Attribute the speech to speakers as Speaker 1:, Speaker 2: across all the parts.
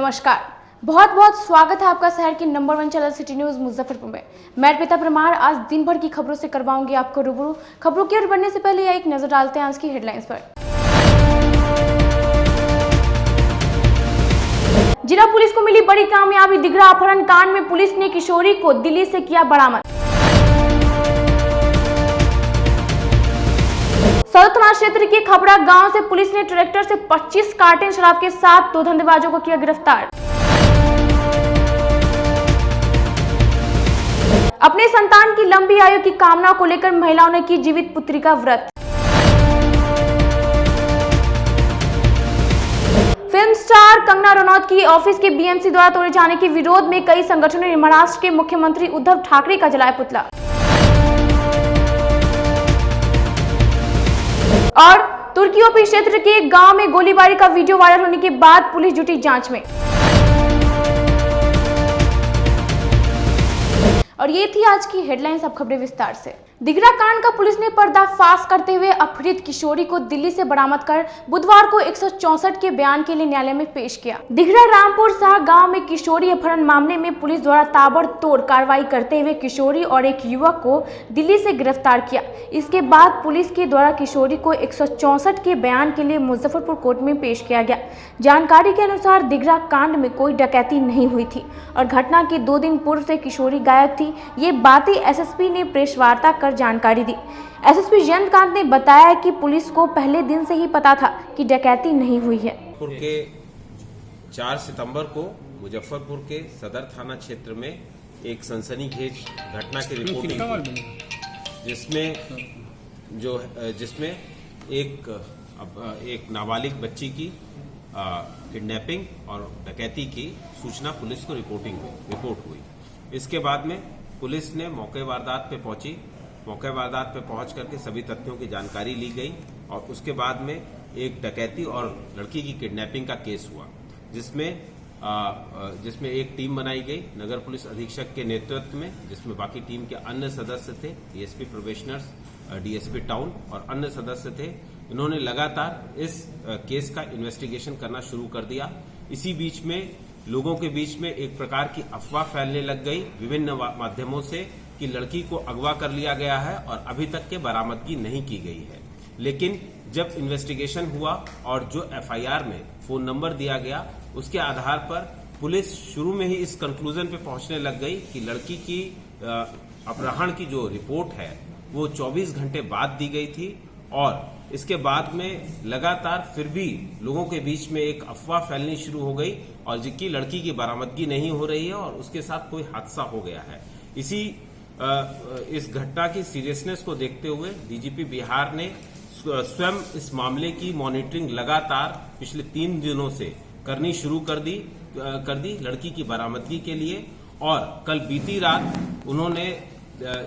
Speaker 1: नमस्कार, बहुत बहुत स्वागत है आपका शहर के number 1 channel city news Muzaffarpur में। मैं अर्पिता परमार आज दिन भर की खबरों से करवाऊंगी आपको रूबरू। खबरों की ओर बढ़ने से पहले एक नजर डालते हैं आज की हेडलाइंस पर। जिला पुलिस को मिली बड़ी कामयाबी, दिघरा अपहरण कांड में पुलिस ने किशोरी को दिल्ली से किया बरामद। सदर थाना क्षेत्र के खपड़ा गांव से पुलिस ने ट्रैक्टर से 25 कार्टन शराब के साथ 2 धंधेबाजों को किया गिरफ्तार। अपने संतान की लंबी आयु की कामना को लेकर महिलाओं ने की जीवित पुत्री का व्रत। फिल्म स्टार कंगना रनौत की ऑफिस के बीएमसी द्वारा तोड़े जाने के विरोध में कई संगठनों ने महाराष्ट्र के मुख्यमंत्री उद्धव ठाकरे का जलाया पुतला। और तुर्की ओपी क्षेत्र के एक गांव में गोलीबारी का वीडियो वायरल होने के बाद पुलिस जुटी जांच में। और ये थी आज की हेडलाइंस। अब खबरें विस्तार से। दिघरा कांड का पुलिस ने पर्दाफाश करते हुए अपहृत किशोरी को दिल्ली से बरामद कर बुधवार को 164 के बयान के लिए न्यायालय में पेश किया। दिघरा रामपुर शाह गांव में किशोरी अपहरण मामले में पुलिस द्वारा ताबड़तोड़ कार्रवाई करते हुए किशोरी और एक युवक को दिल्ली से गिरफ्तार किया। इसके बाद पुलिस के द्वारा किशोरी को 164 के बयान के लिए मुजफ्फरपुर कोर्ट में पेश किया गया। जानकारी के अनुसार दिघरा कांड में कोई डकैती नहीं हुई थी और घटना के 2 दिन पूर्व से किशोरी गायब थी। ये बातें एसएसपी ने प्रेस वार्ता कर जानकारी दी। एसएसपी जयंतकांत ने बताया कि पुलिस को पहले दिन से ही पता था कि डकैती नहीं हुई है।
Speaker 2: के 4 सितंबर को मुजफ्फरपुर के सदर थाना क्षेत्र में एक सनसनीखेज घटना की रिपोर्टिंग हुई, जिसमें एक नाबालिग बच्ची की किडनैपिंग और डकैती की सूचना पुलिस को रिपोर्ट हुई। इसके बाद में पुलिस ने मौके वारदात पे पहुंची। मौके वारदात पे पहुंच करके सभी तथ्यों की जानकारी ली गई और उसके बाद में एक डकैती और लड़की की किडनैपिंग का केस हुआ, जिसमें एक टीम बनाई गई नगर पुलिस अधीक्षक के नेतृत्व में, जिसमें बाकी टीम के अन्य सदस्य थे, डीएसपी प्रोबेशनर्स, डीएसपी टाउन और अन्य सदस्य थे। इन्होंने लगातार इस केस का इन्वेस्टिगेशन करना शुरू कर दिया। इसी बीच में लोगों के बीच में एक प्रकार की अफवाह फैलने लग गई विभिन्न माध्यमों से कि लड़की को अगवा कर लिया गया है और अभी तक के बरामदगी नहीं की गई है। लेकिन जब इन्वेस्टिगेशन हुआ और जो एफआईआर में फोन नंबर दिया गया, उसके आधार पर पुलिस शुरू में ही इस कंक्लूजन पे पहुंचने लग गई कि लड़की की अपहरण की जो रिपोर्ट है वो 24 घंटे बाद दी गई थी और इसके बाद में लगातार फिर भी लोगों के बीच में एक अफवाह फैलनी शुरू हो गई और जिसकी लड़की की बरामदगी नहीं हो रही है और उसके साथ कोई हादसा हो गया है। इस घटना की सीरियसनेस को देखते हुए डीजीपी बिहार ने स्वयं इस मामले की मॉनिटरिंग लगातार पिछले 3 दिनों से करनी शुरू कर दी लड़की की बरामदगी के लिए। और कल बीती रात उन्होंने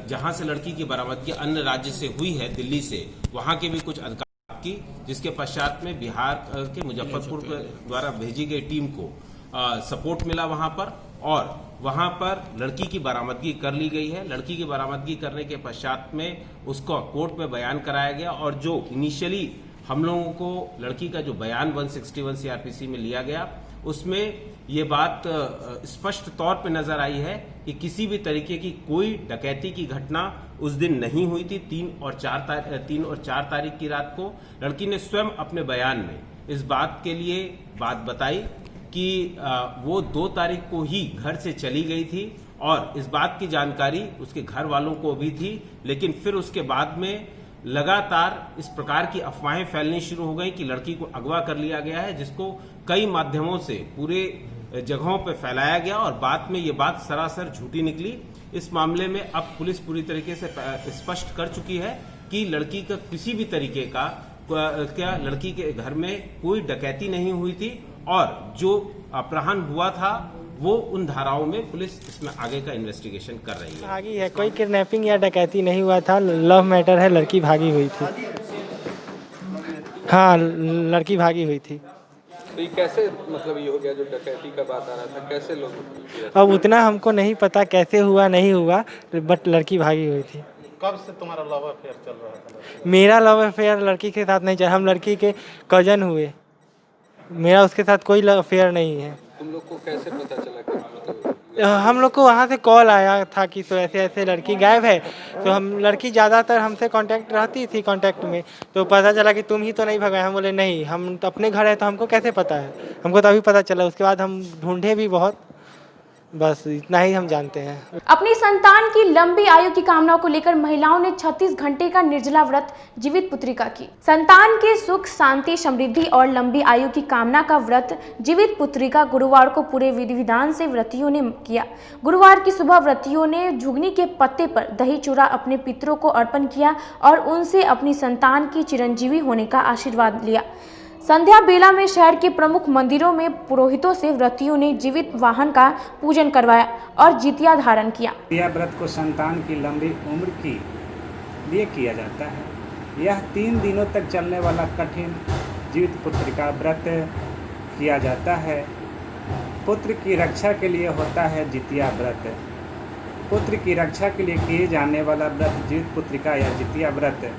Speaker 2: जहां से लड़की की बरामदगी अन्य राज्य से हुई है, दिल्ली से, वहां के भी कुछ अधिकारी की, जिसके पश्चात में बिहार के मुजफ्फरपुर द्वारा भेजी गई टीम को सपोर्ट मिला वहां पर और वहां पर लड़की की बरामदगी कर ली गई है। लड़की की बरामदगी करने के पश्चात में उसको कोर्ट में बयान कराया गया और जो इनिशियली हम लोगों को लड़की का जो बयान 161 सीआरपीसी में लिया गया, उसमें ये बात स्पष्ट तौर पे नजर आई है कि किसी भी तरीके की कोई डकैती की घटना उस दिन नहीं हुई थी। 3 और 4 तारीख की रात को लड़की ने स्वयं अपने बयान में इस बात के लिए बात बताई कि वो 2 तारीख को ही घर से चली गई थी और इस बात की जानकारी उसके घर वालों को भी थी। लेकिन फिर उसके बाद में लगातार इस प्रकार की अफवाहें फैलनी शुरू हो गई कि लड़की को अगवा कर लिया गया है, जिसको कई माध्यमों से पूरे जगहों पर फैलाया गया और बाद में ये बात सरासर झूठी निकली। इस मामले में अब पुलिस पूरी तरीके से स्पष्ट कर चुकी है कि लड़की का किसी भी तरीके का लड़की के घर में कोई डकैती नहीं हुई थी और जो अपहरण हुआ था वो उन धाराओं में पुलिस इसमें आगे का इन्वेस्टिगेशन कर रही है।
Speaker 3: आगे है, कोई किडनैपिंग या डकैती नहीं हुआ था, लव मैटर है, लड़की भागी हुई थी। हाँ, लड़की भागी हुई थी।
Speaker 4: तो ये कैसे मतलब ये हो गया जो डकैती का बात आ रहा था, कैसे लोग?
Speaker 3: अब उतना हमको नहीं पता कैसे हुआ नहीं हुआ, बट लड़की भागी हुई थी।
Speaker 5: कब से तुम्हारा लव अफेयर चल रहा था?
Speaker 3: मेरा लव अफेयर लड़की के साथ नहीं चल, हम लड़की के कजन हुए, मेरा उसके साथ कोई अफेयर नहीं है।
Speaker 4: तुम लोग को कैसे पता चला कि मतलब
Speaker 3: हम लोग को वहाँ से कॉल आया था कि तो ऐसे ऐसे लड़की गायब है। तो हम लड़की ज़्यादातर हमसे कांटेक्ट रहती थी कांटेक्ट में, तो पता चला कि तुम ही तो नहीं भगाए। हम बोले नहीं, हम तो अपने घर है तो हमको कैसे पता है, हमको तो अभी पता चला। उसके बाद हम ढूंढे भी बहुत, बस इतना ही हम जानते हैं।
Speaker 1: अपनी संतान की लंबी आयु की कामना को लेकर महिलाओं ने 36 घंटे का निर्जला व्रत जीवित पुत्रिका की। संतान के सुख शांति समृद्धि और लंबी आयु की कामना का व्रत जीवित पुत्रिका गुरुवार को पूरे विधि विधान से व्रतियों ने किया। गुरुवार की सुबह व्रतियों ने झुगनी के पत्ते पर दही चूड़ा अपने पितरों को अर्पण किया और उनसे अपनी संतान की चिरंजीवी होने का आशीर्वाद लिया। संध्या बेला में शहर के प्रमुख मंदिरों में पुरोहितों से व्रतियों ने जीवित वाहन का पूजन करवाया और जितिया धारण किया।
Speaker 6: यह व्रत को संतान की लंबी उम्र की लिए किया जाता है। यह 3 दिनों तक चलने वाला कठिन जीवित पुत्रिका व्रत किया जाता है। पुत्र की रक्षा के लिए होता है जितिया व्रत। पुत्र की रक्षा के लिए किए जाने वाला व्रत जीवित पुत्रिका या जितिया व्रत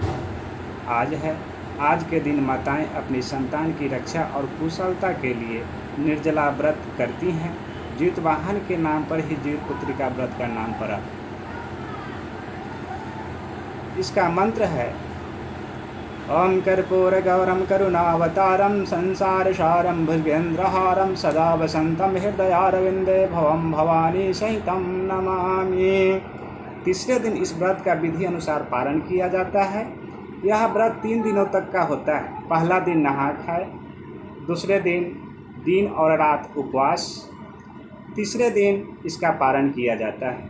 Speaker 6: आज है। आज के दिन माताएं अपनी संतान की रक्षा और कुशलता के लिए निर्जला व्रत करती हैं। जीवित वाहन के नाम पर ही जीवित पुत्रिका व्रत का नाम पड़ा। इसका मंत्र है ओम कर्पूर गौरम करुणावतारम संसार सारम भुजगेंद्रहारम सदा वसंतम हृदयारविंदे भवम भवानी सहितम नमामि। तीसरे दिन इस व्रत का विधि अनुसार पारण किया जाता है। यह व्रत 3 दिनों तक का होता है। पहला दिन नहा खाए, दूसरे दिन और रात उपवास, तीसरे दिन इसका पारण किया जाता है।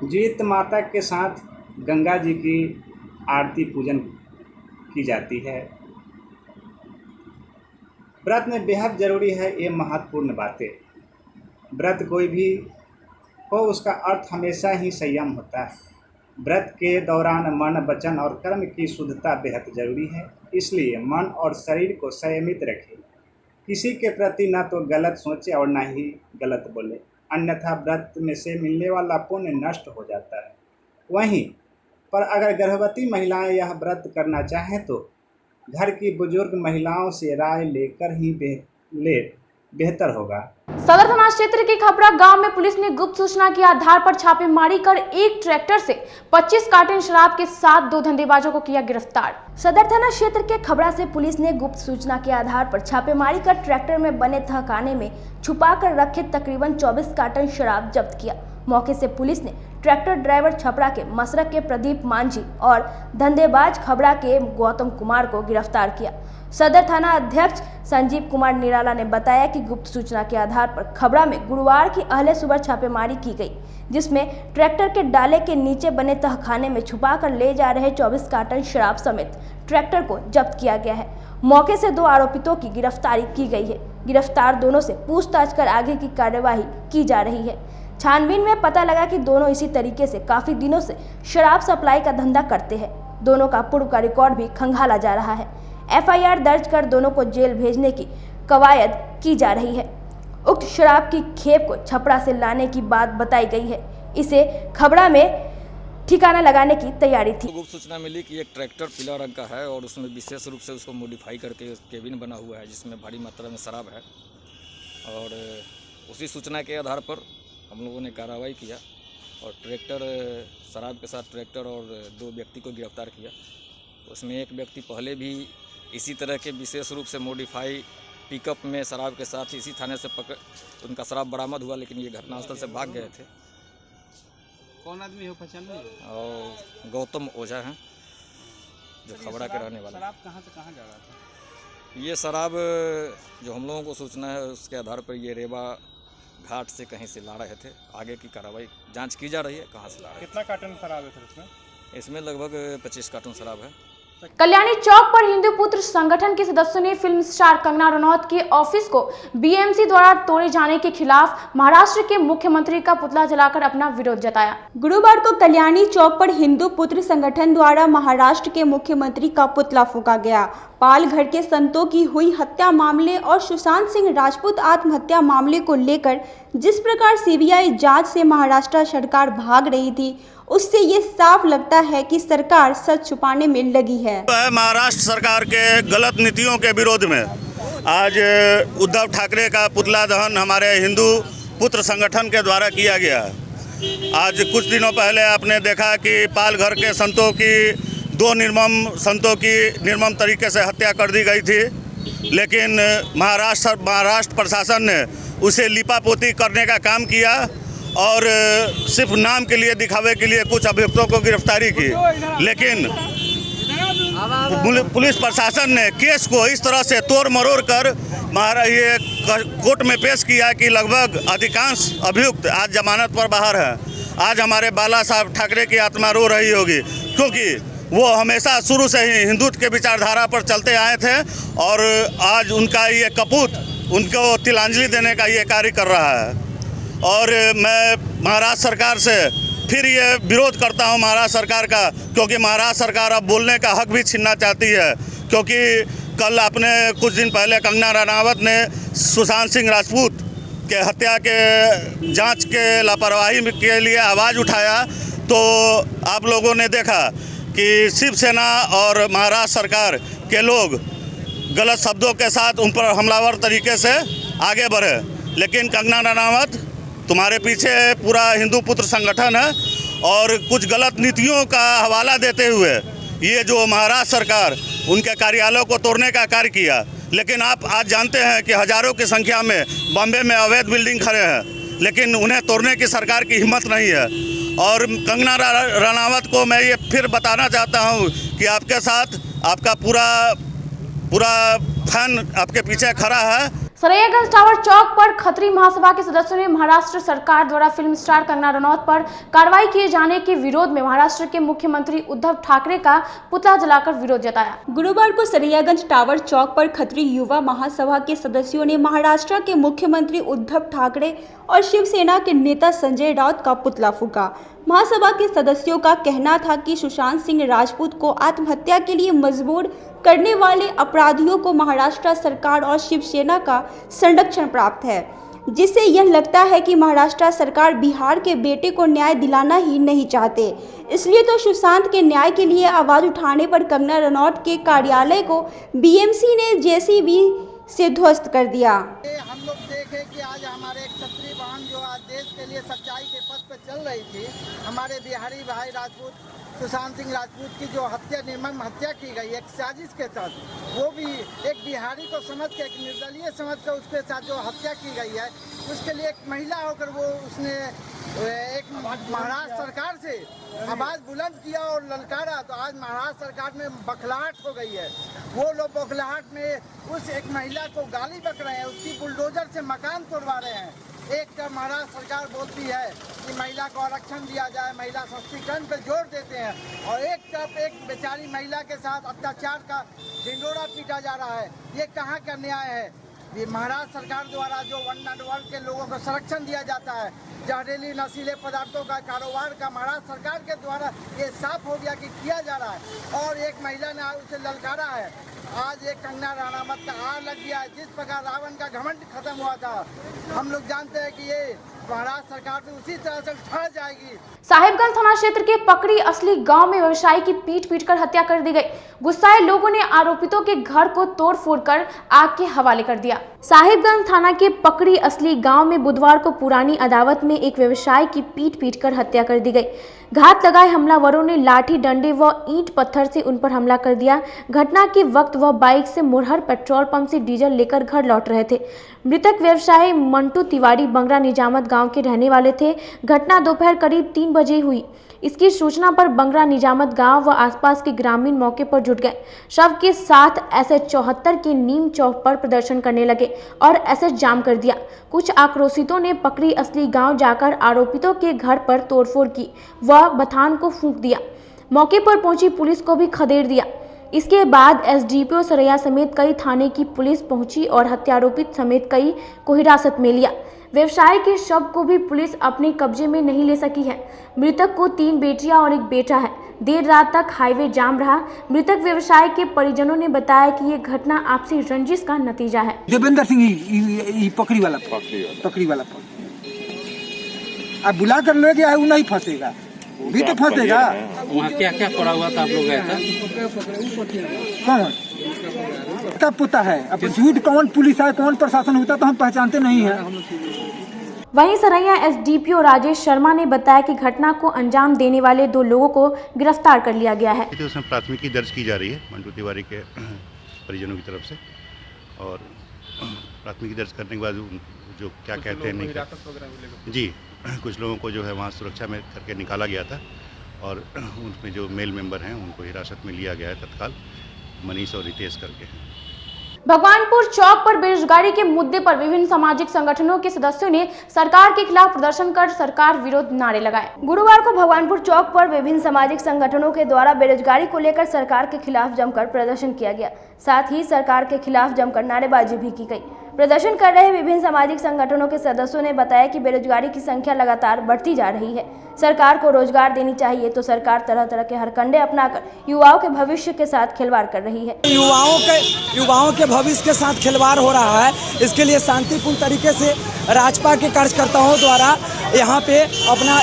Speaker 6: जीवित माता के साथ गंगा जी की आरती पूजन की जाती है। व्रत में बेहद जरूरी है ये महत्वपूर्ण बातें। व्रत कोई भी हो उसका अर्थ हमेशा ही संयम होता है। व्रत के दौरान मन वचन और कर्म की शुद्धता बेहद जरूरी है, इसलिए मन और शरीर को संयमित रखें। किसी के प्रति न तो गलत सोचे और न ही गलत बोले, अन्यथा व्रत में से मिलने वाला पुण्य नष्ट हो जाता है। वहीं पर अगर गर्भवती महिलाएं यह व्रत करना चाहें तो घर की बुजुर्ग महिलाओं से राय लेकर ही बेहतर होगा।
Speaker 1: सदर थाना क्षेत्र के खपरा गांव में पुलिस ने गुप्त सूचना के आधार पर छापेमारी कर एक ट्रैक्टर से 25 कार्टन शराब के साथ 2 धंधेबाजों को किया गिरफ्तार। सदर थाना क्षेत्र के खपरा से पुलिस ने गुप्त सूचना के आधार पर छापेमारी कर ट्रैक्टर में बने तहखाने में छुपाकर रखे तकरीबन 24 कार्टन शराब जब्त किया। मौके से पुलिस ने ट्रैक्टर ड्राइवर छपरा के मसरक के प्रदीप मांझी और धंधेबाज खबरा के गौतम कुमार को गिरफ्तार किया। सदर थाना अध्यक्ष संजीव कुमार निराला ने बताया कि गुप्त सूचना के आधार पर खबरा में गुरुवार की अहले सुबह छापेमारी की गई, जिसमें ट्रैक्टर के डाले के नीचे बने तहखाने में छुपाकर ले जा रहे 24 कार्टन शराब समेत ट्रैक्टर को जब्त किया गया है। मौके से 2 आरोपितों की गिरफ्तारी की गई है। गिरफ्तार दोनों से पूछताछ कर आगे की कार्यवाही की जा रही है। छानबीन में पता लगा कि दोनों इसी तरीके से काफी दिनों से शराब सप्लाई का धंधा करते हैं। दोनों का पूर्व का रिकॉर्ड भी खंगाला जा रहा है। एफआईआर दर्ज कर दोनों को जेल भेजने की कवायद की जा रही है। उक्त शराब की खेप को छपरा से लाने की बात बताई गई है। इसे खबरा में ठिकाना लगाने की तैयारी थी।
Speaker 7: गुप्त सूचना मिली कि एक ट्रैक्टर पीला रंग का है और उसमें विशेष रूप से उसको मॉडिफाई करके केबिन बना हुआ है जिसमें भारी मात्रा में शराब है। और उसी सूचना के आधार पर हम लोगों ने कार्रवाई किया और शराब के साथ ट्रैक्टर और 2 व्यक्ति को गिरफ्तार किया। उसमें एक व्यक्ति पहले भी इसी तरह के विशेष रूप से मॉडिफाई पिकअप में शराब के साथ इसी थाने से उनका शराब बरामद हुआ, लेकिन ये घटनास्थल से भाग गए थे।
Speaker 5: कौन आदमी हो, पहचान नहीं?
Speaker 7: और गौतम ओझा हैं जो खबरा के रहने वाले।
Speaker 5: शराब कहाँ से कहाँ जा रहा था?
Speaker 7: ये शराब जो हम लोगों को सूचना है उसके आधार पर ये रेवा घाट से कहीं से ला रहे थे। आगे की कार्रवाई जांच की जा रही है कहाँ से ला रहे थे।
Speaker 5: कितना कार्टन शराब है सर इसमें?
Speaker 7: इसमें लगभग 25 कार्टन शराब है।
Speaker 1: कल्याणी चौक पर हिंदू पुत्र संगठन के सदस्यों ने फिल्म स्टार कंगना रनौत के ऑफिस को बीएमसी द्वारा तोड़े जाने के खिलाफ महाराष्ट्र के मुख्यमंत्री का पुतला जलाकर अपना विरोध जताया।
Speaker 8: गुरुवार को कल्याणी चौक पर हिंदू पुत्र संगठन द्वारा महाराष्ट्र के मुख्यमंत्री का पुतला फूंका गया। पालघर के संतों की हुई हत्या मामले और सुशांत सिंह राजपूत आत्महत्या मामले को लेकर जिस प्रकार सीबीआई जांच से महाराष्ट्र सरकार भाग रही थी, उससे ये साफ लगता है कि सरकार सच छुपाने में लगी है।
Speaker 9: महाराष्ट्र सरकार के गलत नीतियों के विरोध में आज उद्धव ठाकरे का पुतला दहन हमारे हिंदू पुत्र संगठन के द्वारा किया गया। आज कुछ दिनों पहले आपने देखा कि पालघर के संतों की 2 निर्मम संतों की निर्मम तरीके से हत्या कर दी गई थी, लेकिन महाराष्ट्र प्रशासन ने उसे लिपापोती करने का काम किया और सिर्फ नाम के लिए, दिखावे के लिए कुछ अभियुक्तों को गिरफ्तारी की। लेकिन पुलिस प्रशासन ने केस को इस तरह से तोड़ मरोड़ कर ये कोर्ट में पेश किया कि लगभग अधिकांश अभियुक्त आज जमानत पर बाहर है। आज हमारे बाला साहब ठाकरे की आत्मा रो रही होगी, क्योंकि वो हमेशा शुरू से ही हिंदुत्व के विचारधारा पर चलते आए थे और आज उनका ये कपूत उनको तिलांजलि देने का ये कार्य कर रहा है। और मैं महाराष्ट्र सरकार से फिर ये विरोध करता हूँ महाराष्ट्र सरकार का, क्योंकि महाराष्ट्र सरकार अब बोलने का हक भी छीनना चाहती है। क्योंकि कल आपने कुछ दिन पहले कंगना रनावत ने सुशांत सिंह राजपूत के हत्या के जांच के लापरवाही के लिए आवाज़ उठाया, तो आप लोगों ने देखा कि शिवसेना और महाराष्ट्र सरकार के लोग गलत शब्दों के साथ उन पर हमलावर तरीके से आगे बढ़े। लेकिन कंगना रनावत, तुम्हारे पीछे पूरा हिंदू पुत्र संगठन है और कुछ गलत नीतियों का हवाला देते हुए ये जो महाराष्ट्र सरकार उनके कार्यालयों को तोड़ने का कार्य किया। लेकिन आप आज जानते हैं कि हज़ारों की संख्या में बॉम्बे में अवैध बिल्डिंग खड़े हैं, लेकिन उन्हें तोड़ने की सरकार की हिम्मत नहीं है। और कंगना रनावत को मैं ये फिर बताना चाहता हूँ कि आपके साथ आपका पूरा फैन आपके पीछे खड़ा है।
Speaker 1: सरैयागंज टावर चौक पर खत्री महासभा के सदस्यों ने महाराष्ट्र सरकार द्वारा फिल्म स्टार कंगना रनौत पर कार्रवाई किए जाने के विरोध में महाराष्ट्र के मुख्यमंत्री उद्धव ठाकरे का पुतला जलाकर विरोध जताया।
Speaker 8: गुरुवार को सरैयागंज टावर चौक पर खत्री युवा महासभा के सदस्यों ने महाराष्ट्र के मुख्यमंत्री उद्धव ठाकरे और शिवसेना के नेता संजय राउत का पुतला फूंका। महासभा के सदस्यों का कहना था कि सुशांत सिंह राजपूत को आत्महत्या के लिए मजबूर करने वाले अपराधियों को महाराष्ट्र सरकार और शिवसेना का संरक्षण प्राप्त है, जिससे यह लगता है कि महाराष्ट्र सरकार बिहार के बेटे को न्याय दिलाना ही नहीं चाहते। इसलिए तो सुशांत के न्याय के लिए आवाज उठाने पर कंगना रनौत के कार्यालय को बीएमसी ने जेसीबी से ध्वस्त कर दिया।
Speaker 10: हम लोग देखे कि आज हमारे एक क्षत्रिय बहन जो आज देश के लिए सच्चाई के पथ पर चल रही थी, हमारे बिहारी भाई राजपूत सुशांत सिंह राजपूत की जो निर्मम हत्या की गई एक साजिश के तहत, वो भी एक बिहारी को समझ के, एक निर्दलीय समझ कर उसके साथ जो हत्या की गई है, उसके लिए एक महिला होकर वो उसने एक महाराष्ट्र सरकार से आवाज़ बुलंद किया और ललकारा। तो आज महाराष्ट्र सरकार में बखलाहट हो गई है। वो लोग बखलाहट में उस एक महिला को गाली बक रहे हैं, उसकी बुलडोजर से मकान तोड़वा रहे हैं। एक तरफ महाराष्ट्र सरकार बोलती है कि महिला को आरक्षण दिया जाए, महिला सशक्तिकरण पर जोर देते हैं, और एक तरफ एक बेचारी महिला के साथ अत्याचार का ढिंडोरा पीटा जा रहा है। ये कहाँ का न्याय है? ये महाराष्ट्र सरकार द्वारा जो वर्ग के लोगों को संरक्षण दिया जाता है, जहरीली नशीले पदार्थों का कारोबार का महाराष्ट्र सरकार के द्वारा ये साफ हो गया कि किया जा रहा है। और एक महिला ने उसे ललकारा है। आज एक कंगना रनावत का आर लग गया है। जिस प्रकार रावण का घमंड खत्म हुआ था, हम लोग जानते हैं कि ये महाराष्ट्र सरकार भी उसी तरह से ठहर जाएगी।
Speaker 1: साहिबगंज थाना क्षेत्र के पकड़ी असली गांव में व्यवसायी की पीट कर हत्या कर दी गई। गुस्साए लोगों ने आरोपितों के घर को तोड़-फोड़ कर आग के हवाले कर दिया। साहिबगंज थाना के पकड़ी असली गांव में बुधवार को पुरानी अदावत में एक व्यवसायी की पीट कर हत्या कर दी गई। घात लगाए हमलावरों ने लाठी डंडे व ईंट पत्थर से उन पर हमला कर दिया। घटना के वक्त वह बाइक से मुरहर पेट्रोल पंप से डीजल लेकर घर लौट रहे थे। मृतक व्यवसायी मंटू तिवारी बंगरा निजामत गांव के रहने वाले थे। घटना दोपहर करीब 3 बजे हुई। इसकी सूचना पर बंगरा निजामत गांव व आसपास के ग्रामीण मौके पर जुट गए। शव के साथ SH-74 के नीम चौक पर प्रदर्शन करने लगे और SH जाम कर दिया। कुछ आक्रोशितों ने पकड़ी असली गांव जाकर आरोपितों के घर पर तोड़फोड़ की व बथान को फूंक दिया। मौके पर पहुंची पुलिस को भी खदेड़ दिया। इसके बाद SDPO सरैया समेत कई थाने की पुलिस पहुंची और हत्यारोपित समेत कई को हिरासत में लिया। व्यवसायी के शव को भी पुलिस अपने कब्जे में नहीं ले सकी है। मृतक को 3 बेटियां और 1 बेटा है। देर रात तक हाईवे जाम रहा। मृतक व्यवसायी के परिजनों ने बताया कि ये घटना आपसी रंजिश का नतीजा है।
Speaker 11: देवेंद्र सिंह पकड़ी वाला अब बुला कर ले गया है, वो नहीं फंसेगा। भी तो फंसेगा।
Speaker 5: वहाँ क्या क्या पड़ा हुआ था, आप लोग गए थे?
Speaker 11: कौन तब पता है, अब झूठ कौन पुलिस है कौन प्रशासन होता तो हम पहचानते नहीं है।
Speaker 1: वहीं सरैया एसडीपीओ राजेश शर्मा ने बताया कि घटना को अंजाम देने वाले 2 लोगों को गिरफ्तार कर लिया गया है।
Speaker 9: तो उसमें प्राथमिकी दर्ज की जा रही है मंटू तिवारी के परिजनों की तरफ से, और प्राथमिकी दर्ज करने के बाद जो क्या कहते हैं नहीं जी, कुछ लोगों को जो है वहाँ सुरक्षा में करके निकाला गया था, और उनमें जो मेल मेंबर हैं उनको हिरासत में लिया गया है तत्काल, मनीष और रितेश करके।
Speaker 1: भगवानपुर चौक पर बेरोजगारी के मुद्दे पर विभिन्न सामाजिक संगठनों के सदस्यों ने सरकार के खिलाफ प्रदर्शन कर सरकार विरोध नारे लगाए। गुरुवार को भगवानपुर चौक पर विभिन्न सामाजिक संगठनों के द्वारा बेरोजगारी को लेकर सरकार के खिलाफ जमकर प्रदर्शन किया गया, साथ ही सरकार के खिलाफ जमकर नारेबाजी भी की गई। प्रदर्शन कर रहे विभिन्न सामाजिक संगठनों के सदस्यों ने बताया कि बेरोजगारी की संख्या लगातार बढ़ती जा रही है, सरकार को रोजगार देनी चाहिए तो सरकार तरह तरह के हरकंडे अपनाकर युवाओं के भविष्य के साथ खिलवाड़ कर रही है।
Speaker 12: युवाओं के भविष्य के साथ खिलवाड़ हो रहा है, इसके लिए शांतिपूर्ण तरीके से राजपा के कार्यकर्ताओं द्वारा यहाँ पे अपना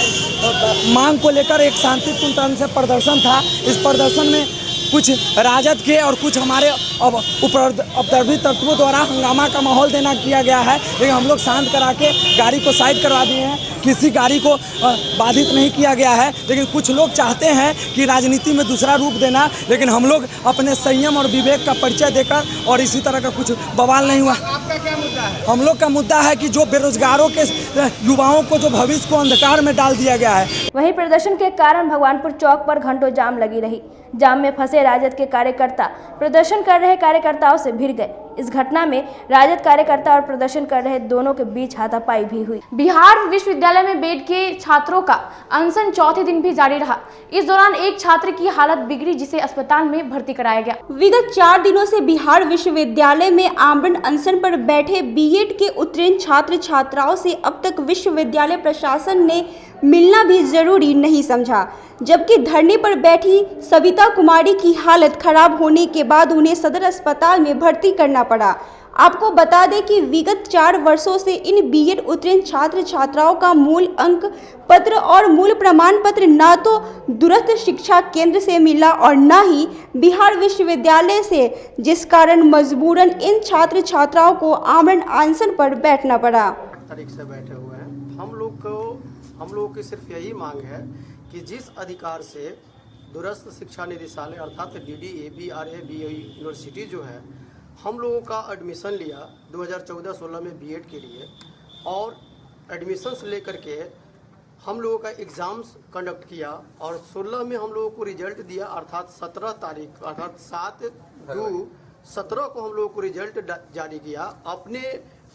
Speaker 12: मांग को लेकर एक शांतिपूर्ण तरह से प्रदर्शन था। इस प्रदर्शन में कुछ राजद के और कुछ हमारे उपद्रवी तत्वों द्वारा हंगामा का माहौल देना किया गया है, लेकिन हम लोग शांत करा के गाड़ी को साइड करवा दिए हैं। किसी गाड़ी को बाधित नहीं किया गया है, लेकिन कुछ लोग चाहते हैं कि राजनीति में दूसरा रूप देना, लेकिन हम लोग अपने संयम और विवेक का परिचय देकर और इसी तरह का कुछ बवाल नहीं हुआ।
Speaker 10: आपका क्या मुद्दा है?
Speaker 12: हम लोग का मुद्दा है कि जो बेरोजगारों के युवाओं को जो भविष्य को अंधकार में डाल दिया गया है।
Speaker 1: वहीं प्रदर्शन के कारण भगवानपुर चौक पर घंटों जाम लगी रही। जाम में फंसे राजद के कार्यकर्ता प्रदर्शन कर रहे कार्यकर्ताओं से भिड़ गए। इस घटना में राजद कार्यकर्ता और प्रदर्शन कर रहे दोनों के बीच हाथापाई भी हुई। बिहार विश्वविद्यालय में बेड के छात्रों का अनशन चौथे दिन भी जारी रहा। इस दौरान एक छात्र की हालत बिगड़ी, जिसे अस्पताल में भर्ती कराया गया।
Speaker 8: विगत 4 दिनों से बिहार विश्वविद्यालय में आमरण अनशन पर बैठे बीएड के उत्तीर्ण छात्र छात्राओं से अब तक विश्वविद्यालय प्रशासन ने मिलना भी जरूरी नहीं समझा, जबकि धरने पर बैठी सविता कुमारी की हालत खराब होने के बाद उन्हें सदर अस्पताल में भर्ती करना पड़ा। आपको बता दें कि विगत 4 वर्षों से इन बीएड उत्तीर्ण छात्र छात्राओं का मूल अंक पत्र और मूल प्रमाण पत्र न तो दूरस्थ शिक्षा केंद्र से मिला और न ही बिहार विश्वविद्यालय से, जिस कारण मजबूरन इन छात्र छात्राओं को आमरण अनशन पर बैठना पड़ा।
Speaker 13: तारीख से बैठे हुए हैं। हम लोगों की सिर्फ यही मांग है कि जिस अधिकार से दूरस्थ शिक्षा निदेशालय अर्थात DDABRA यूनिवर्सिटी जो है, हम लोगों का एडमिशन लिया 2014-16 में बीएड के लिए, और एडमिशन से लेकर के हम लोगों का एग्ज़ाम्स कंडक्ट किया और 16 में हम लोगों को रिजल्ट दिया, अर्थात 17 तारीख अर्थात 7/2/17 को हम लोगों को रिजल्ट जारी किया अपने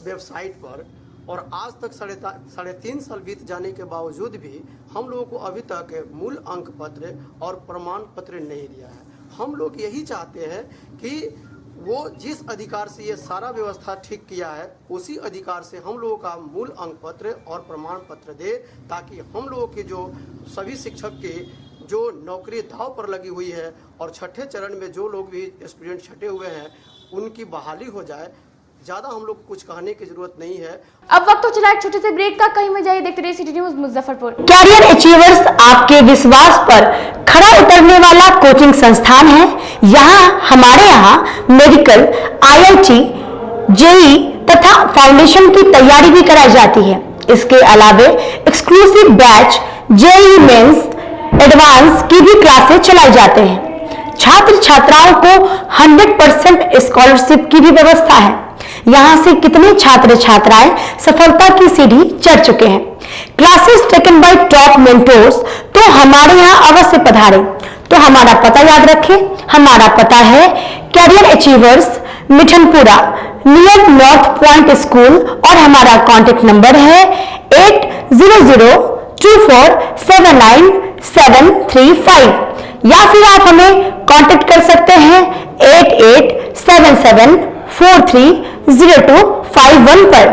Speaker 13: वेबसाइट पर, और आज तक 3.5 साल बीत जाने के बावजूद भी हम लोगों को अभी तक मूल अंक पत्र और प्रमाण पत्र नहीं दिया है। हम लोग यही चाहते हैं कि वो जिस अधिकार से ये सारा व्यवस्था ठीक किया है, उसी अधिकार से हम लोगों का मूल अंक पत्र और प्रमाण पत्र दे, ताकि हम लोगों के जो सभी शिक्षक के जो नौकरी दाव पर लगी हुई है और छठे चरण में जो लोग भी स्टूडेंट छटे हुए हैं उनकी बहाली हो जाए। ज़्यादा हम लोग कुछ कहने की जरूरत नहीं है।
Speaker 1: अब वक्त तो चला एक छोटे से ब्रेक का, कहीं में जाइए, देखते रहिए city news Muzaffarpur.
Speaker 14: Career achievers आपके विश्वास पर खरा उतरने वाला कोचिंग संस्थान है। हमारे यहाँ मेडिकल, IIT, JEE तथा फाउंडेशन की तैयारी भी कराई जाती है। इसके अलावे exclusive batch JEE mains, advance की भी क्लासेस चलाई जाते हैं। छात्र छात्राओं को 100% स्कॉलरशिप की भी व्यवस्था है। यहाँ से कितने छात्र छात्राएं सफलता की सीढ़ी चढ़ चुके हैं। Classes taken by top mentors, तो हमारे यहाँ अवश्य पधारें। तो हमारा पता याद रखें, हमारा पता है career achievers, Mithanpura, near north point school, और हमारा कॉन्टेक्ट नंबर है 8002479735, या फिर आप हमें कांटेक्ट कर सकते हैं 8877430251 पर।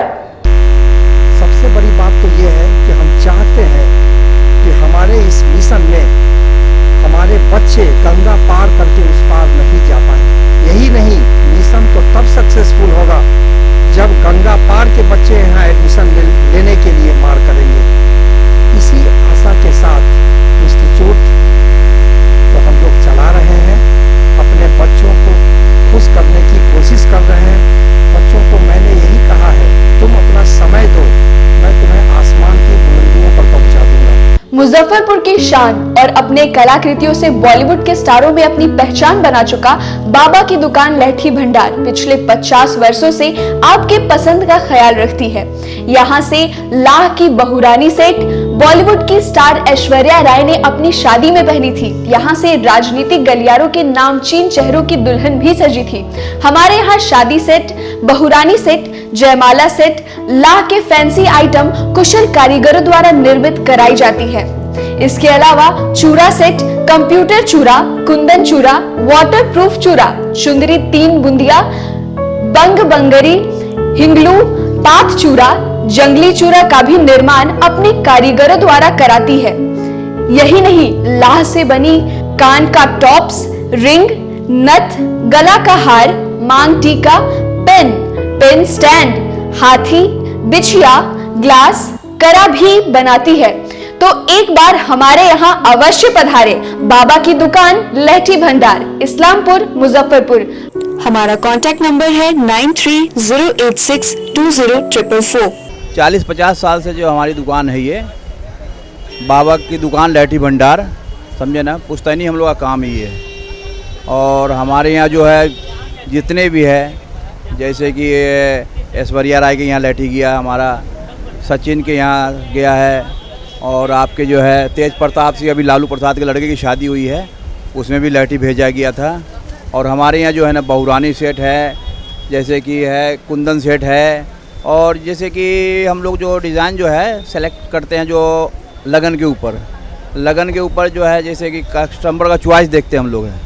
Speaker 15: सबसे बड़ी बात तो ये है कि हम चाहते हैं कि हमारे इस मिशन में हमारे बच्चे गंगा पार करके उस पार नहीं जा पाए। यही नहीं, मिशन तो तब सक्सेसफुल होगा जब गंगा पार के बच्चे यहाँ एडमिशन लेने के लिए मार करेंगे। इसी आशा के साथ
Speaker 1: मुजफ्फरपुर की शान और अपने कलाकृतियों से बॉलीवुड के स्टारों में अपनी पहचान बना चुका बाबा की दुकान लहठी भंडार पिछले 50 वर्षों से आपके पसंद का ख्याल रखती है। यहाँ से लाह की बहुरानी सेट बॉलीवुड की स्टार ऐश्वर्या राय ने अपनी शादी में पहनी थी। यहाँ से राजनीतिक गलियारों के नामचीन चेहरों की दुल्हन भी सजी थी। हमारे यहाँ शादी सेट, बहुरानी सेट, जयमाला सेट, लाह के फैंसी आइटम कुशल कारीगरों द्वारा निर्मित कराई जाती है। इसके अलावा चूड़ा सेट, कंप्यूटर चूड़ा, कुंदन चूड़ा, वाटरप्रूफ चूड़ा, चुंदरी 3 बुंदिया, बंग बंगरी, हिंगलू, पात चूड़ा, जंगली चूड़ा का भी निर्माण अपने कारीगरों द्वारा कराती है। यही नहीं, लाह से बनी कान का टॉप्स, रिंग, नथ, गला का हार, मांग टीका, पेन स्टैंड, हाथी, बिछिया, ग्लास, करा भी बनाती है। तो एक बार हमारे यहाँ अवश्य पधारे। बाबा की दुकान लहठी भंडार, इस्लामपुर, मुजफ्फरपुर। हमारा कांटेक्ट नंबर है 9308620444।
Speaker 16: 40-50 साल से जो हमारी दुकान है ये बाबा की दुकान लहठी भंडार, समझे ना, पुश्तैनी हम लोग का काम ही है। और हमारे यहाँ जो है जितने भी है, जैसे कि ऐश्वर्या राय के यहाँ लहठी गया, हमारा सचिन के यहाँ गया है, और आपके जो है तेज प्रताप सिंह, अभी लालू प्रसाद के लड़के की शादी हुई है, उसमें भी लहठी भेजा गया था। और हमारे यहाँ जो है ना बहुरानी सेट है, जैसे कि है कुंदन सेट है, और जैसे कि हम लोग जो डिज़ाइन जो है सेलेक्ट करते हैं जो लगन के ऊपर जो है, जैसे कि कस्टमर का चॉइस देखते हैं हम लोग हैं,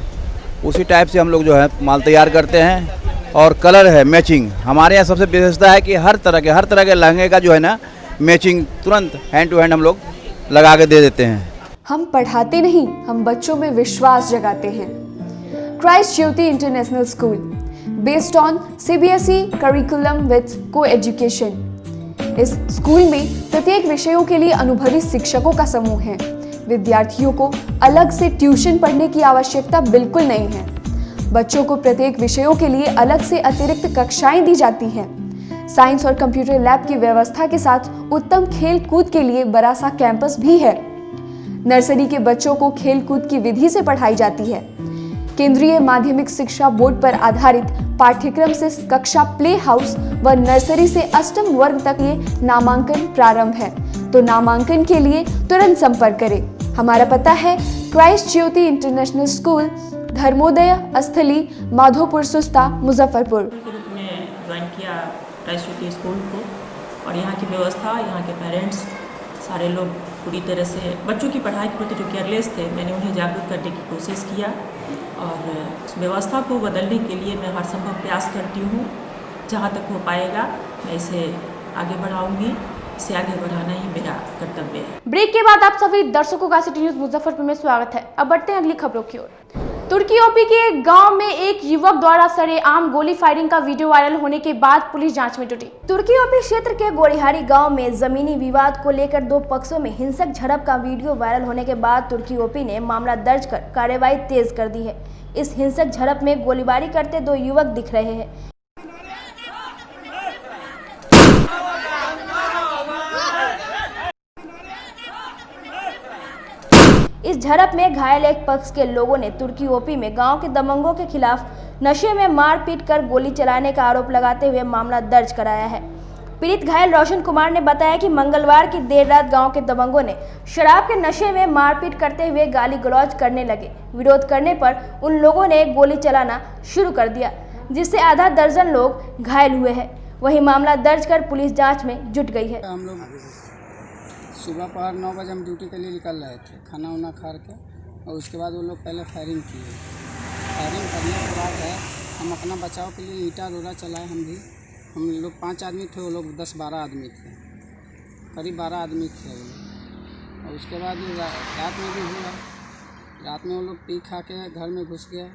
Speaker 16: उसी टाइप से हम लोग जो है माल तैयार करते हैं। और कलर है मैचिंग, हमारे यहाँ सबसे विशेषता है कि हर तरह के लहंगे का जो है ना मैचिंग तुरंत हैंड टू हैंड हम लोग लगा के दे देते हैं।
Speaker 1: हम पढ़ाते नहीं, हम बच्चों में विश्वास जगाते हैं। Christ Jyoti international school, based on CBSE curriculum with को एजुकेशन। इस स्कूल में प्रत्येक विषयों के लिए अनुभवी शिक्षकों का समूह है। विद्यार्थियों को अलग से ट्यूशन पढ़ने की आवश्यकता बिल्कुल नहीं है। बच्चों को प्रत्येक विषयों के लिए अलग से अतिरिक्त कक्षाएं दी जाती हैं। साइंस और कंप्यूटर लैब की व्यवस्था के साथ उत्तम खेल कूद के लिए बड़ा सा कैंपस भी है। नर्सरी के बच्चों को खेल कूद की विधि से पढ़ाई जाती है। केंद्रीय माध्यमिक शिक्षा बोर्ड पर आधारित पाठ्यक्रम से कक्षा प्ले हाउस व नर्सरी से 8वीं वर्ग तक ये नामांकन प्रारंभ है। तो नामांकन के लिए तुरंत संपर्क करें। हमारा पता है क्राइस्ट ज्योति इंटरनेशनल स्कूल, धर्मोदय स्थली, माधोपुर सुस्ता, मुजफ्फरपुर।
Speaker 17: ज्वाइन किया क्राइस्ट ज्योति स्कूल को, और यहाँ की व्यवस्था, यहाँ के पेरेंट्स सारे लोग पूरी तरह से बच्चों की पढ़ाई के प्रति जो केयरलेस थे, मैंने उन्हें जागरूक करने की कोशिश किया और उस व्यवस्था को बदलने के लिए मैं हर संभव प्रयास करती हूँ। जहाँ तक हो पाएगा मैं इसे आगे बढ़ाऊँगी, इसे आगे बढ़ाना ही मेरा कर्तव्य है।
Speaker 1: ब्रेक के बाद आप सभी दर्शकों का सिटी न्यूज़ मुजफ्फरपुर में स्वागत है। अब बढ़ते हैं अगली खबरों की ओर। तुर्की ओपी के एक गांव में एक युवक द्वारा सरेआम गोली फायरिंग का वीडियो वायरल होने के बाद पुलिस जांच में जुटी। तुर्की ओपी क्षेत्र के गोड़िहारी गांव में जमीनी विवाद को लेकर 2 पक्षों में हिंसक झड़प का वीडियो वायरल होने के बाद तुर्की ओपी ने मामला दर्ज कर कार्रवाई तेज कर दी है। इस हिंसक झड़प में गोलीबारी करते 2 युवक दिख रहे हैं। इस झड़प में घायल एक पक्ष के लोगों ने तुर्की ओपी में गांव के दबंगों के खिलाफ नशे में मारपीट कर गोली चलाने का आरोप लगाते हुए मामला दर्ज कराया है। पीड़ित घायल रोशन कुमार ने बताया कि मंगलवार की देर रात गांव के दबंगों ने शराब के नशे में मारपीट करते हुए गाली गलौज करने लगे। विरोध करने पर उन लोगों ने गोली चलाना शुरू कर दिया, जिससे आधा दर्जन लोग घायल हुए हैं। वहीं मामला दर्ज कर पुलिस जाँच में जुट गई है।
Speaker 5: सुबह पहर 9 बजे हम ड्यूटी के लिए निकल रहे थे, खाना वाना खा के, और उसके बाद वो लोग पहले फायरिंग किए। फायरिंग करने के बाद है हम अपना बचाव के लिए ईंटा रोड़ा चलाए। हम लोग 5 आदमी थे, वो लोग 10-12 आदमी थे, करीब 12 आदमी थे वो लोग। और उसके बाद रात में भी हुआ, रात में वो लोग पी खा के घर में घुस गए।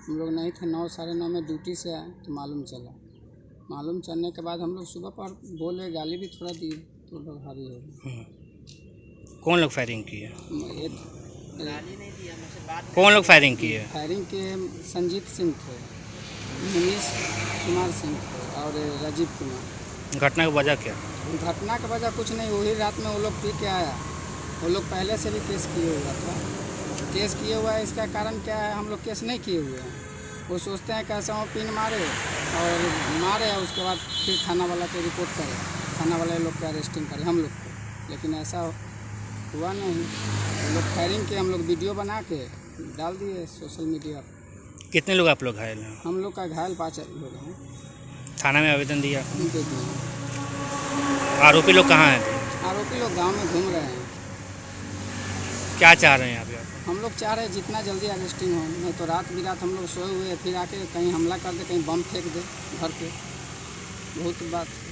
Speaker 5: हम लोग नहीं थे, 9 साढ़े 9 में ड्यूटी से आए तो मालूम चलने के बाद हम लोग सुबह पर बोले, गाली भी थोड़ा दिए तो लोग हावी हो गए।
Speaker 18: कौन लोग फायरिंग किए? कौन लोग फायरिंग किए?
Speaker 5: फायरिंग किए संजीत सिंह थे, मनीष कुमार सिंह थे और राजीव कुमार।
Speaker 18: घटना की वजह क्या?
Speaker 5: घटना की वजह कुछ नहीं, वही रात में वो लोग पी के आया वो लोग पहले से भी केस किए हुआ था। केस किए हुआ है, इसका कारण क्या है? हम लोग केस नहीं किए हुए हैं। वो सोचते हैं कैसा वो पिन मारे और उसके बाद फिर थाना वाला को रिपोर्ट करे, थाना वाले लोग का अरेस्टिंग करे हम लोग को, लेकिन ऐसा हुआ नहीं। वो लोग फायरिंग के हम लोग वीडियो बना के डाल दिए सोशल मीडिया पर।
Speaker 18: कितने लोग आप लोग घायल हैं?
Speaker 5: हम लोग का घायल 5 लोग हैं।
Speaker 18: थाना में आवेदन दिया?
Speaker 5: दे दिए।
Speaker 18: आरोपी लोग कहाँ हैं?
Speaker 5: आरोपी लोग गांव में घूम रहे हैं।
Speaker 18: क्या चाह रहे हैं आप?
Speaker 5: हम लोग चाह रहे हैं जितना जल्दी अरेस्टिंग हो, नहीं तो रात बिरात हम लोग सोए हुए फिर आके कहीं हमला कर दे, कहीं बम फेंक दे घर पे। बहुत बात है।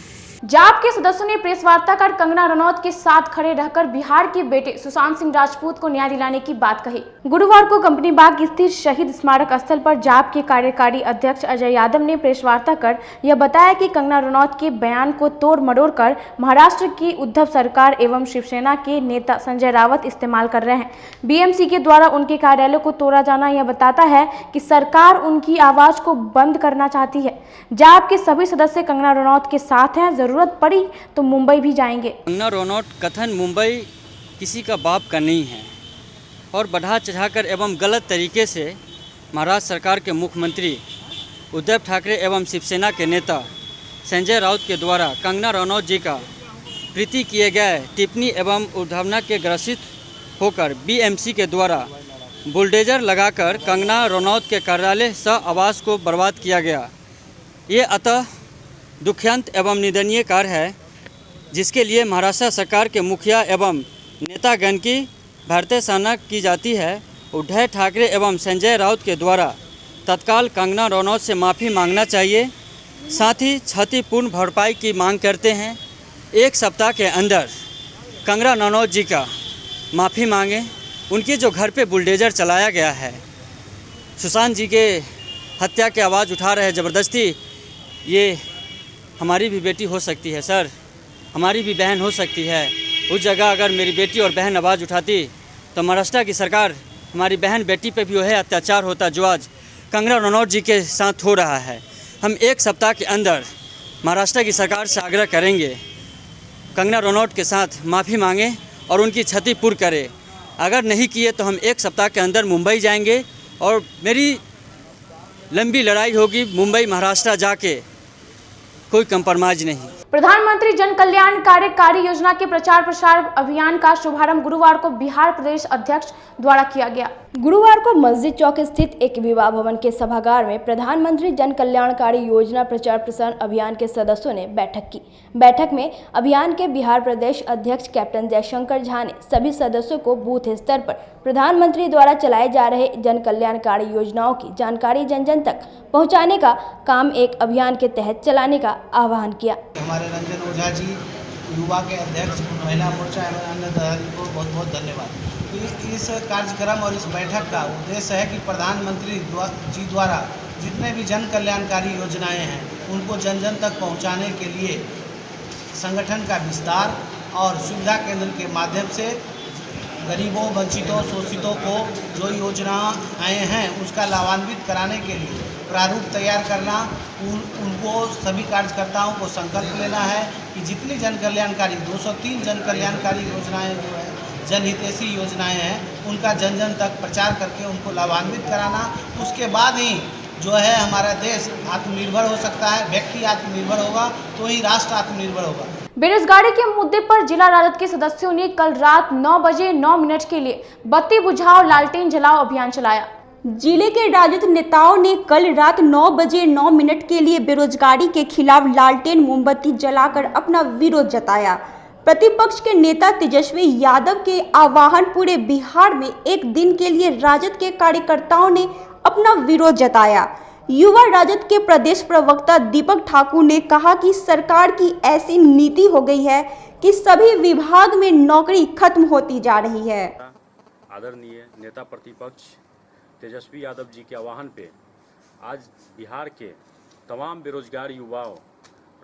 Speaker 1: जाप के सदस्यों ने प्रेस वार्ता कर कंगना रनौत के साथ खड़े रहकर बिहार के बेटे सुशांत सिंह राजपूत को न्याय दिलाने की बात कही। गुरुवार को कंपनी बाग स्थित शहीद स्मारक स्थल पर जाप के कार्यकारी अध्यक्ष अजय यादव ने प्रेस वार्ता कर यह बताया कि कंगना रनौत के बयान को तोड़ मरोड़ कर महाराष्ट्र की उद्धव सरकार एवं शिवसेना के नेता संजय राउत इस्तेमाल कर रहे हैं। बीएमसी के द्वारा उनके कार्यालय को तोड़ा जाना यह बताता है कि सरकार उनकी आवाज को बंद करना चाहती है। जाप के सभी सदस्य कंगना रनौत के साथ हैं, जरूरत पड़ी तो मुंबई भी जाएंगे।
Speaker 19: कंगना रनौत कथन मुंबई किसी का बाप का नहीं है और बढ़ा चढ़ाकर एवं गलत तरीके से महाराष्ट्र सरकार के मुख्यमंत्री उद्धव ठाकरे एवं शिवसेना के नेता संजय राउत के द्वारा कंगना रनौत जी का प्रति किए गए टिप्पणी एवं उद्भावना के ग्रसित होकर बीएमसी के द्वारा बुलडोजर लगाकर कंगना रनौत के कार्यालय सह आवास को बर्बाद किया गया। ये अतः दुखंत एवं निंदनीय कार्य है, जिसके लिए महाराष्ट्र सरकार के मुखिया एवं नेतागण की भारतीय सराहना की जाती है। उद्धव ठाकरे एवं संजय राउत के द्वारा तत्काल कंगना रनौत से माफ़ी मांगना चाहिए। साथ ही क्षतिपूर्ण भरपाई की मांग करते हैं। 1 सप्ताह के अंदर कंगना रनौत जी का माफ़ी मांगें। उनके जो घर पे बुलडोजर चलाया गया है, सुशांत जी के हत्या की आवाज़ उठा रहे हैं ज़बरदस्ती, ये हमारी भी बेटी हो सकती है सर, हमारी भी बहन हो सकती है। उस जगह अगर मेरी बेटी और बहन आवाज़ उठाती तो महाराष्ट्र की सरकार हमारी बहन बेटी पे भी वह अत्याचार होता जो आज कंगना रनौत जी के साथ हो रहा है। हम 1 सप्ताह के अंदर महाराष्ट्र की सरकार से आग्रह करेंगे कंगना रनौत के साथ माफ़ी मांगे और उनकी क्षति पूर्ण करे। अगर नहीं किए तो हम 1 सप्ताह के अंदर मुंबई जाएंगे और मेरी लंबी लड़ाई होगी मुंबई महाराष्ट्र जाके, कोई कंप्रोमाइज नहीं।
Speaker 1: प्रधानमंत्री जन कल्याण कार्यकारी योजना के प्रचार प्रसार अभियान का शुभारंभ गुरुवार को बिहार प्रदेश अध्यक्ष द्वारा किया गया।
Speaker 20: गुरुवार को मस्जिद चौक स्थित एक विवाह भवन के सभागार में प्रधानमंत्री जन कल्याणकारी योजना प्रचार प्रसार अभियान के सदस्यों ने बैठक की। बैठक में अभियान के बिहार प्रदेश अध्यक्ष कैप्टन जयशंकर झा ने सभी सदस्यों को बूथ स्तर पर प्रधानमंत्री द्वारा चलाए जा रहे जन कल्याणकारी योजनाओं की जानकारी जन जन तक पहुँचाने का काम एक अभियान के तहत चलाने का आह्वान किया।
Speaker 21: हमारे रंजन ओझा जी युवा के अध्यक्ष महिला मोर्चा एवं अन्य दल को बहुत बहुत धन्यवाद। इस कार्यक्रम और इस बैठक का उद्देश्य है कि प्रधानमंत्री जी द्वारा जितने भी जन कल्याणकारी योजनाएं हैं उनको जन जन तक पहुंचाने के लिए संगठन का विस्तार और सुविधा केंद्र के माध्यम से गरीबों, वंचितों, शोषितों को जो योजनाएं हैं उसका लाभान्वित कराने के लिए प्रारूप तैयार करना, उनको सभी कार्यकर्ताओं को संकल्प लेना है कि जितनी जन कल्याणकारी 203 जन कल्याणकारी योजनाएं जो है जनहितैषी योजनाएं हैं उनका जन जन तक प्रचार करके उनको लाभान्वित कराना। उसके बाद ही जो है हमारा देश आत्मनिर्भर हो सकता है। व्यक्ति आत्मनिर्भर होगा तो ही राष्ट्र आत्मनिर्भर होगा।
Speaker 1: बेरोजगारी के मुद्दे पर जिला राजद के सदस्यों ने कल रात 9 बजे 9 मिनट के लिए बत्ती बुझाओ लालटेन जलाओ अभियान चलाया।
Speaker 8: जिले के राजद नेताओं ने कल रात 9 बजे 9 मिनट के लिए बेरोजगारी के खिलाफ लालटेन मोमबत्ती जलाकर अपना विरोध जताया। प्रतिपक्ष के नेता तेजस्वी यादव के आह्वान पूरे बिहार में एक दिन के लिए राजद के कार्यकर्ताओं ने अपना विरोध जताया। युवा राजद के प्रदेश प्रवक्ता दीपक ठाकुर ने कहा कि सरकार की ऐसी नीति हो गई है कि सभी विभाग में नौकरी खत्म होती जा रही है।
Speaker 22: आदरणीय नेता प्रतिपक्ष तेजस्वी यादव जी के आह्वान पे आज बिहार के तमाम बेरोजगार युवाओं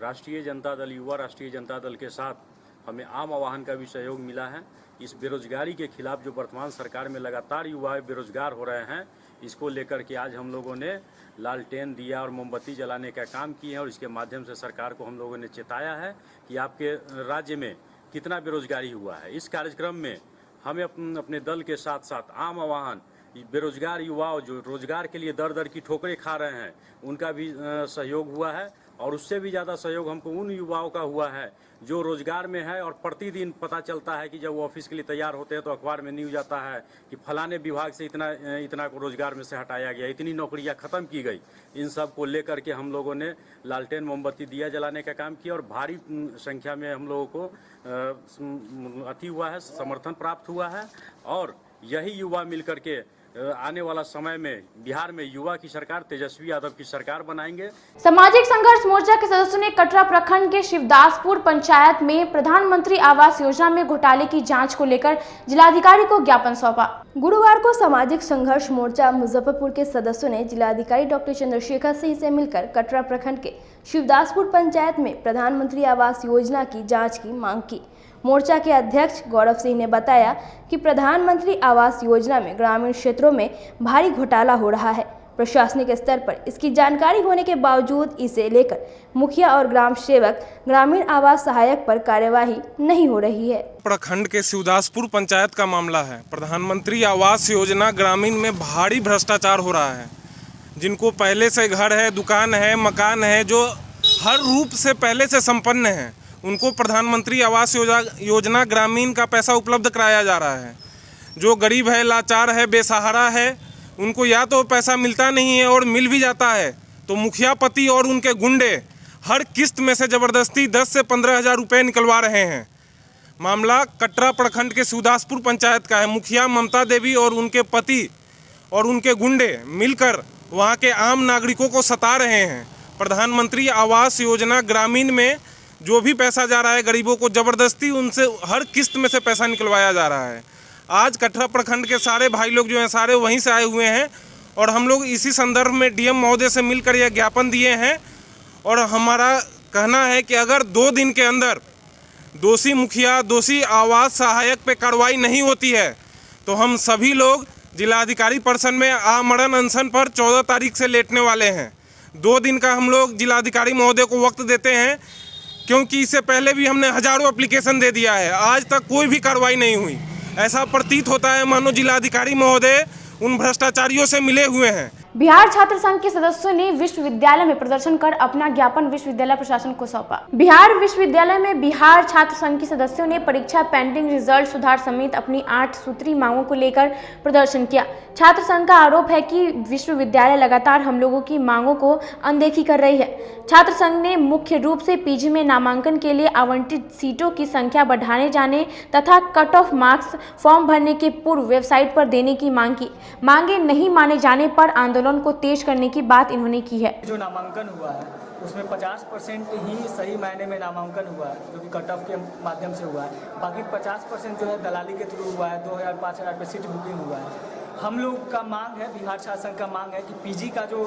Speaker 22: राष्ट्रीय जनता दल युवा राष्ट्रीय जनता दल के साथ हमें आम आह्वान का भी सहयोग मिला है। इस बेरोजगारी के खिलाफ जो वर्तमान सरकार में लगातार युवा बेरोजगार हो रहे हैं, इसको लेकर के आज हम लोगों ने लालटेन दिया और मोमबत्ती जलाने का काम किए हैं और इसके माध्यम से सरकार को हम लोगों ने चेताया है कि आपके राज्य में कितना बेरोजगारी हुआ है। इस कार्यक्रम में हमें अपने दल के साथ साथ आम आवाहन बेरोजगार युवाओं जो रोजगार के लिए दर दर की ठोकरें खा रहे हैं उनका भी सहयोग हुआ है, और उससे भी ज़्यादा सहयोग हमको उन युवाओं का हुआ है जो रोजगार में है। और प्रतिदिन पता चलता है कि जब वो ऑफिस के लिए तैयार होते हैं तो अखबार में न्यूज आता है कि फलाने विभाग से इतना को रोजगार में से हटाया गया, इतनी नौकरियां ख़त्म की गई। इन सब को लेकर के हम लोगों ने लालटेन मोमबत्ती दिया जलाने का काम किया और भारी संख्या में हम लोगों को अति हुआ है, समर्थन प्राप्त हुआ है। और यही युवा मिलकर के आने वाला समय में बिहार में युवा की सरकार, तेजस्वी यादव की सरकार बनाएंगे।
Speaker 1: सामाजिक संघर्ष मोर्चा के सदस्यों ने कटरा प्रखंड के शिवदासपुर पंचायत में प्रधानमंत्री आवास योजना में घोटाले की जांच को लेकर जिलाधिकारी को ज्ञापन सौंपा।
Speaker 20: गुरुवार को सामाजिक संघर्ष मोर्चा मुजफ्फरपुर के सदस्यों ने जिलाधिकारी डॉक्टर चंद्रशेखर सिंह से मिलकर कटरा प्रखंड के शिवदासपुर पंचायत में प्रधानमंत्री आवास योजना की जाँच की मांग की। मोर्चा के अध्यक्ष गौरव सिंह ने बताया कि प्रधानमंत्री आवास योजना में ग्रामीण क्षेत्रों में भारी घोटाला हो रहा है। प्रशासनिक स्तर पर इसकी जानकारी होने के बावजूद इसे लेकर मुखिया और ग्राम सेवक, ग्रामीण आवास सहायक पर कार्यवाही नहीं हो रही है।
Speaker 2: प्रखंड के शिवदासपुर पंचायत का मामला है। प्रधानमंत्री आवास योजना ग्रामीण में भारी भ्रष्टाचार हो रहा है। जिनको पहले से घर है, दुकान है, मकान है, जो हर रूप से पहले से संपन्न है, उनको प्रधानमंत्री आवास योजना ग्रामीण का पैसा उपलब्ध कराया जा रहा है। जो गरीब है, लाचार है, बेसहारा है, उनको या तो पैसा मिलता नहीं है और मिल भी जाता है तो मुखिया पति और उनके गुंडे हर किस्त में से ज़बरदस्ती 10 से 15 हज़ार रुपये निकलवा रहे हैं। मामला कटरा प्रखंड के शिवदासपुर पंचायत का है। मुखिया ममता देवी और उनके पति और उनके गुंडे मिलकर वहाँ के आम नागरिकों को सता रहे हैं। प्रधानमंत्री आवास योजना ग्रामीण में जो भी पैसा जा रहा है गरीबों को ज़बरदस्ती उनसे हर किस्त में से पैसा निकलवाया जा रहा है। आज कटरा प्रखंड के सारे भाई लोग जो हैं सारे वहीं से आए हुए हैं और हम लोग इसी संदर्भ में डीएम महोदय से मिलकर यह ज्ञापन दिए हैं। और हमारा कहना है कि अगर 2 दिन के अंदर दोषी मुखिया, दोषी आवास सहायक पे कार्रवाई नहीं होती है तो हम सभी लोग जिलाधिकारी परिसर में आमरण अनशन पर 14 तारीख से लेटने वाले हैं। 2 दिन का हम लोग जिलाधिकारी महोदय को वक्त देते हैं, क्योंकि इससे पहले भी हमने हजारों एप्लीकेशन दे दिया है, आज तक कोई भी कार्रवाई नहीं हुई। ऐसा प्रतीत होता है मानो जिलाधिकारी महोदय उन भ्रष्टाचारियों से मिले हुए हैं।
Speaker 1: बिहार छात्र संघ के सदस्यों ने विश्वविद्यालय में प्रदर्शन कर अपना ज्ञापन विश्वविद्यालय प्रशासन को सौंपा। बिहार विश्वविद्यालय में बिहार छात्र संघ के सदस्यों ने परीक्षा पेंडिंग रिजल्ट सुधार समेत अपनी 8 सूत्री मांगों को लेकर प्रदर्शन किया। छात्र संघ का आरोप है कि विश्वविद्यालय लगातार हम लोगों की मांगों को अनदेखी कर रही है। छात्र संघ ने मुख्य रूप से पीजी में नामांकन के लिए आवंटित सीटों की संख्या बढ़ाने जाने तथा कट ऑफ मार्क्स फॉर्म भरने के पूर्व वेबसाइट पर देने की मांग की। मांगे नहीं माने जाने पर आंदोलन को तेज करने की बात इन्होंने की है।
Speaker 4: जो नामांकन हुआ है उसमें 50% ही सही मायने में नामांकन हुआ है, जो कि कट ऑफ के माध्यम से हुआ है। बाकी 50% जो है दलाली के थ्रू हुआ है। 2000-5000 पे सीट बुकिंग हुआ है। हम लोग का मांग है, बिहार छात्र संघ का मांग है कि पीजी का जो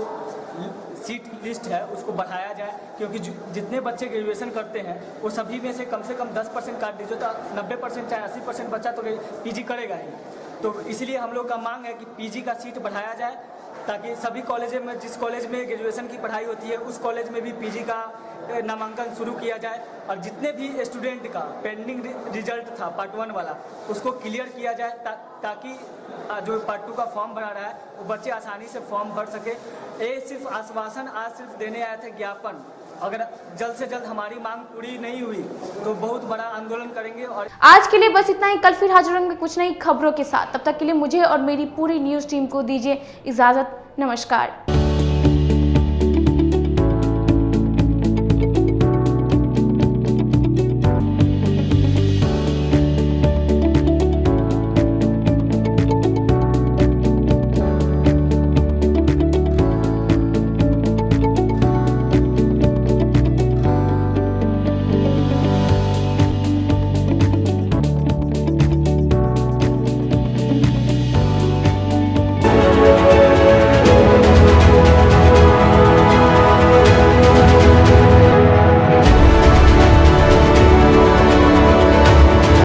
Speaker 4: सीट लिस्ट है उसको बढ़ाया जाए, क्योंकि जितने बच्चे ग्रेजुएशन करते हैं वो सभी में से कम 10% काट दीजिए तो 90% चाहे 80% बच्चा तो पीजी करेगा ही। तो इसलिए हम लोग का मांग है कि पीजी का सीट बढ़ाया जाए, ताकि सभी कॉलेज में, जिस कॉलेज में ग्रेजुएशन की पढ़ाई होती है उस कॉलेज में भी पीजी का नामांकन शुरू किया जाए। और जितने भी स्टूडेंट का पेंडिंग रिजल्ट था पार्ट 1 वाला उसको क्लियर किया जाए, ताकि जो पार्ट 2 का फॉर्म भरा रहा है वो बच्चे आसानी से फॉर्म भर सके। ये सिर्फ आश्वासन आज सिर्फ देने आए थे, ज्ञापन। अगर जल्द से जल्द हमारी मांग पूरी नहीं हुई तो बहुत बड़ा आंदोलन करेंगे। और
Speaker 1: आज के लिए बस इतना ही। कल फिर हाजिर होंगे कुछ नई खबरों के साथ। तब तक के लिए मुझे और मेरी पूरी न्यूज़ टीम को दीजिए इजाज़त। नमस्कार।